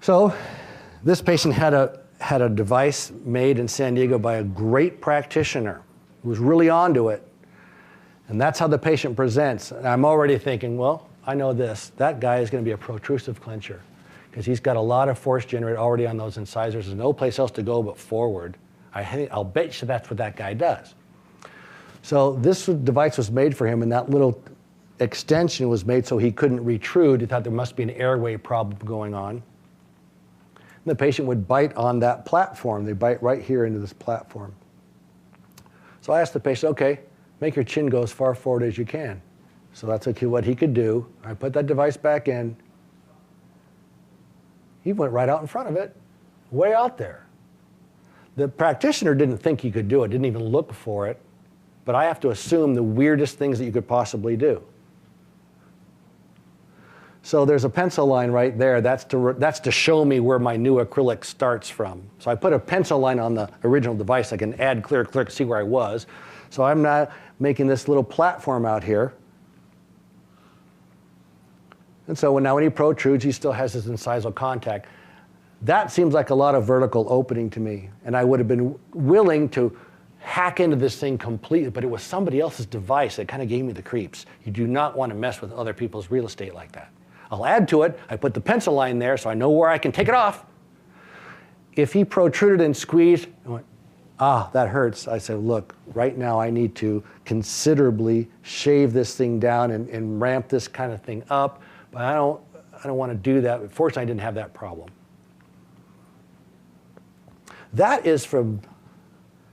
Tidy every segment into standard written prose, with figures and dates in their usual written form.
So this patient had a device made in San Diego by a great practitioner who was really onto it. And that's how the patient presents. And I'm already thinking, well, I know this. That guy is going to be a protrusive clincher because he's got a lot of force generated already on those incisors. There's no place else to go but forward. I'll bet you that's what that guy does. So this device was made for him, and that little extension was made so he couldn't retrude. He thought there must be an airway problem going on. And the patient would bite on that platform. They bite right here into this platform. So I asked the patient, okay, make your chin go as far forward as you can. So that's what he could do. I put that device back in. He went right out in front of it, way out there. The practitioner didn't think he could do it, didn't even look for it, but I have to assume the weirdest things that you could possibly do. So there's a pencil line right there. That's to show me where my new acrylic starts from. So I put a pencil line on the original device. I can add clear, see where I was. So I'm now making this little platform out here. And so now when he protrudes, he still has his incisal contact. That seems like a lot of vertical opening to me. And I would have been willing to hack into this thing completely, but it was somebody else's device that kind of gave me the creeps. You do not want to mess with other people's real estate like that. I'll add to it. I put the pencil line there so I know where I can take it off. If he protruded and squeezed, I went, that hurts. I said, look, right now I need to considerably shave this thing down and ramp this kind of thing up, but I don't want to do that. Fortunately, I didn't have that problem. That is from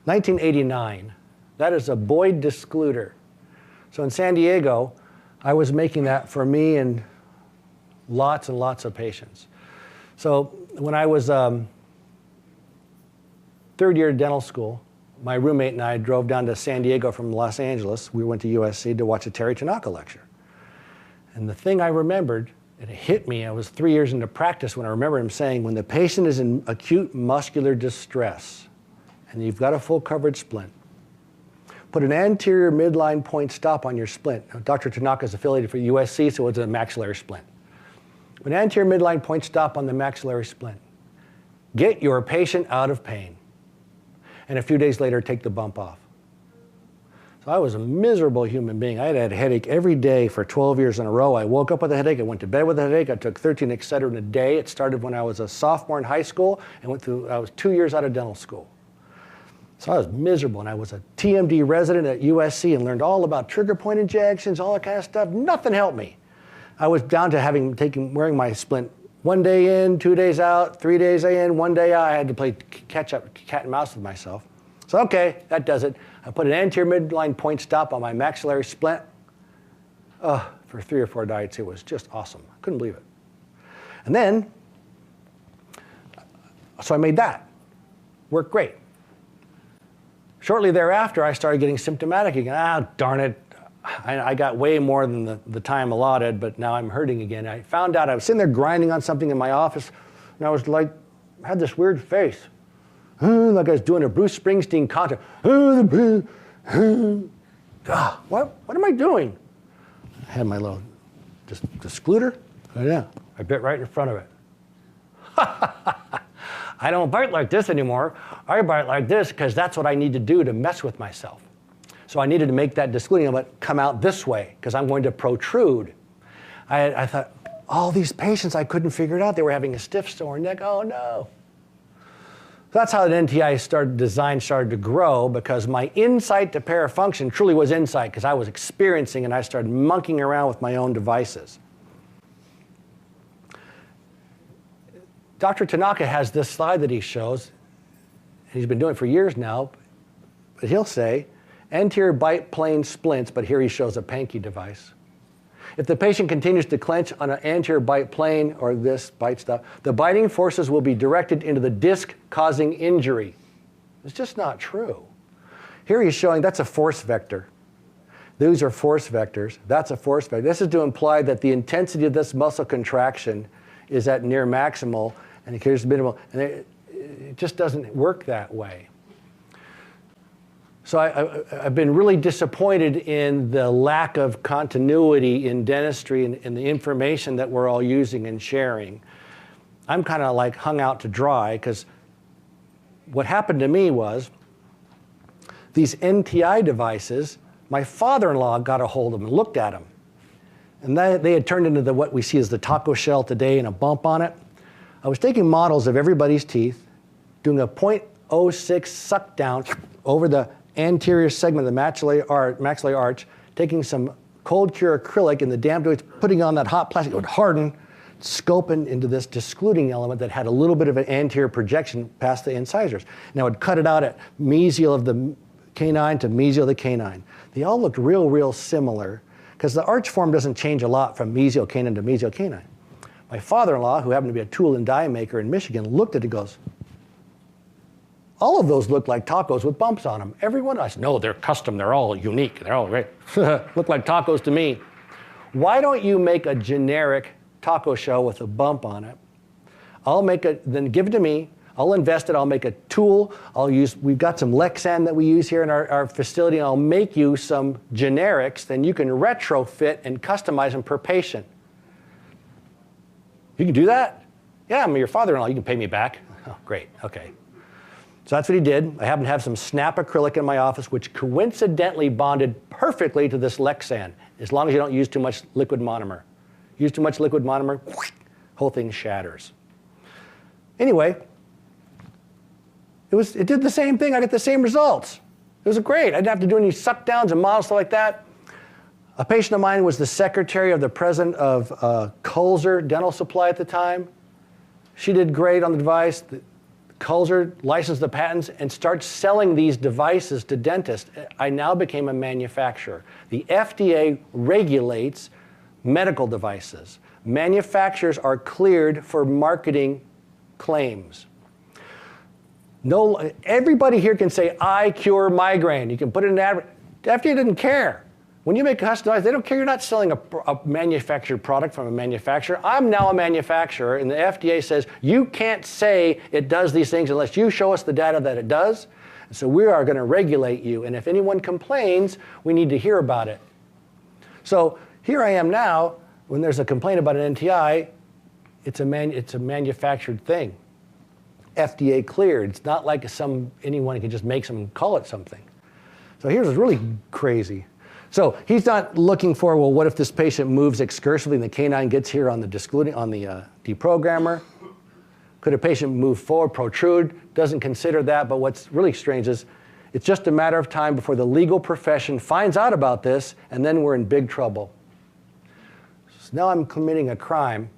1989. That is a Boyd discluder. So in San Diego, I was making that for me and lots and lots of patients. So when I was third year dental school, my roommate and I drove down to San Diego from Los Angeles. We went to USC to watch a Terry Tanaka lecture. And the thing I remembered, and it hit me, I was 3 years into practice when I remember him saying, when the patient is in acute muscular distress and you've got a full coverage splint, put an anterior midline point stop on your splint. Now, Dr. Tanaka is affiliated for USC, so it's a maxillary splint. An anterior midline point stop on the maxillary splint. Get your patient out of pain. And a few days later, take the bump off. So I was a miserable human being. I had a headache every day for 12 years in a row. I woke up with a headache. I went to bed with a headache. I took 13 Excedrin a day. It started when I was a sophomore in high school and I was 2 years out of dental school. So I was miserable, and I was a TMD resident at USC and learned all about trigger point injections, all that kind of stuff. Nothing helped me. I was down to wearing my splint 1 day in, 2 days out, 3 days in, 1 day out. I had to play catch up, cat and mouse with myself. So okay, that does it. I put an anterior midline point stop on my maxillary splint. For 3 or 4 nights, it was just awesome. I couldn't believe it. And then, so I made that. Worked great. Shortly thereafter, I started getting symptomatic again. Darn it. I got way more than the time allotted, but now I'm hurting again. I found out I was sitting there grinding on something in my office, and I was like, I had this weird face. Like I was doing a Bruce Springsteen concert. What am I doing? I had my little discluder. Oh, yeah, I bit right in front of it. I don't bite like this anymore. I bite like this because that's what I need to do to mess with myself. So I needed to make that discluding come out this way because I'm going to protrude. I thought, all these patients, I couldn't figure it out. They were having a stiff sore neck. Oh, no. So that's how the NTI design started to grow, because my insight to parafunction truly was insight because I was experiencing and I started monkeying around with my own devices. Dr. Tanaka has this slide that he shows. He's been doing it for years now. But he'll say, anterior bite plane splints, but here he shows a Pankey device. If the patient continues to clench on an anterior bite plane or this bite stuff, the biting forces will be directed into the disc, causing injury. It's just not true. Here he's showing that's a force vector. These are force vectors. That's a force vector. This is to imply that the intensity of this muscle contraction is at near maximal, and here's minimal. And it just doesn't work that way. So I've been really disappointed in the lack of continuity in dentistry and the information that we're all using and sharing. I'm kind of like hung out to dry, because what happened to me was these NTI devices, my father-in-law got a hold of them and looked at them. And they had turned into what we see as the taco shell today and a bump on it. I was taking models of everybody's teeth, doing a 0.06 suck down over the anterior segment of the maxillary arch, taking some cold cure acrylic in the damp joints, putting on that hot plastic, it would harden, scoping into this discluding element that had a little bit of an anterior projection past the incisors. And I would cut it out at mesial of the canine to mesial of the canine. They all looked real similar, because the arch form doesn't change a lot from mesial canine to mesial canine. My father-in-law, who happened to be a tool and die maker in Michigan, looked at it and goes, all of those look like tacos with bumps on them. Every one. I said, no, they're custom. They're all unique. They're all great. Look like tacos to me. Why don't you make a generic taco shell with a bump on it? I'll make it, then give it to me. I'll invest it. I'll make a tool. We've got some Lexan that we use here in our facility, and I'll make you some generics. Then you can retrofit and customize them per patient. You can do that? Yeah, I'm your father-in-law. You can pay me back. Oh, great. Okay. So that's what he did. I happen to have some snap acrylic in my office, which coincidentally bonded perfectly to this Lexan, as long as you don't use too much liquid monomer. Use too much liquid monomer, whole thing shatters. Anyway, it did the same thing. I got the same results. It was great. I didn't have to do any suck downs and models, stuff like that. A patient of mine was the secretary of the president of Kulzer Dental Supply at the time. She did great on the device. Kulzer licensed the patents and starts selling these devices to dentists. I now became a manufacturer. The FDA regulates medical devices. Manufacturers are cleared for marketing claims. No, everybody here can say, I cure migraine. You can put it in an ad. The FDA doesn't care. When you make customized, they don't care. You're not selling a manufactured product from a manufacturer. I'm now a manufacturer, and the FDA says you can't say it does these things unless you show us the data that it does. And so we are going to regulate you, and if anyone complains, we need to hear about it. So here I am now, when there's a complaint about an NTI, it's a manufactured thing. FDA cleared. It's not like anyone can just make some and call it something. So here's what's really crazy. So he's not looking for, well, what if this patient moves excursively and the canine gets here on the deprogrammer? Could a patient move forward, protrude? Doesn't consider that, but what's really strange is it's just a matter of time before the legal profession finds out about this, and then we're in big trouble. So now I'm committing a crime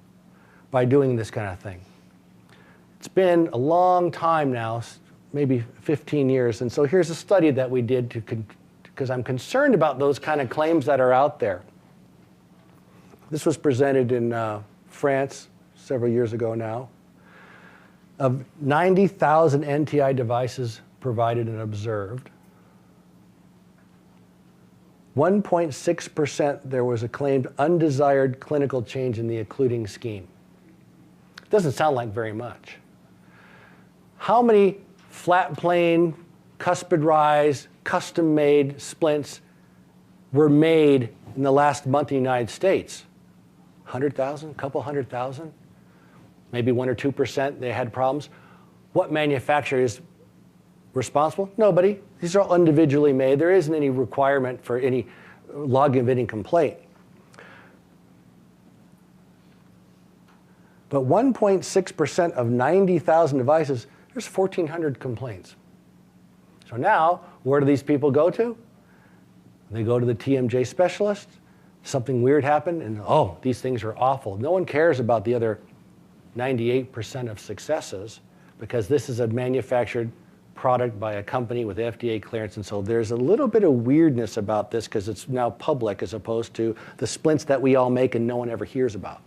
by doing this kind of thing. It's been a long time now, maybe 15 years, and so here's a study that we did because I'm concerned about those kind of claims that are out there. This was presented in France several years ago now. Of 90,000 NTI devices provided and observed, 1.6% there was a claimed undesired clinical change in the occluding scheme. Doesn't sound like very much. How many flat plane, cuspid rise, custom-made splints were made in the last month in the United States? 100,000, a couple 100,000? Maybe 1 or 2% they had problems. What manufacturer is responsible? Nobody. These are all individually made. There isn't any requirement for any logging of any complaint. But 1.6% of 90,000 devices, there's 1,400 complaints. So now, where do these people go to? They go to the TMJ specialist. Something weird happened, and oh, these things are awful. No one cares about the other 98% of successes, because this is a manufactured product by a company with FDA clearance, and so there's a little bit of weirdness about this because it's now public as opposed to the splints that we all make and no one ever hears about.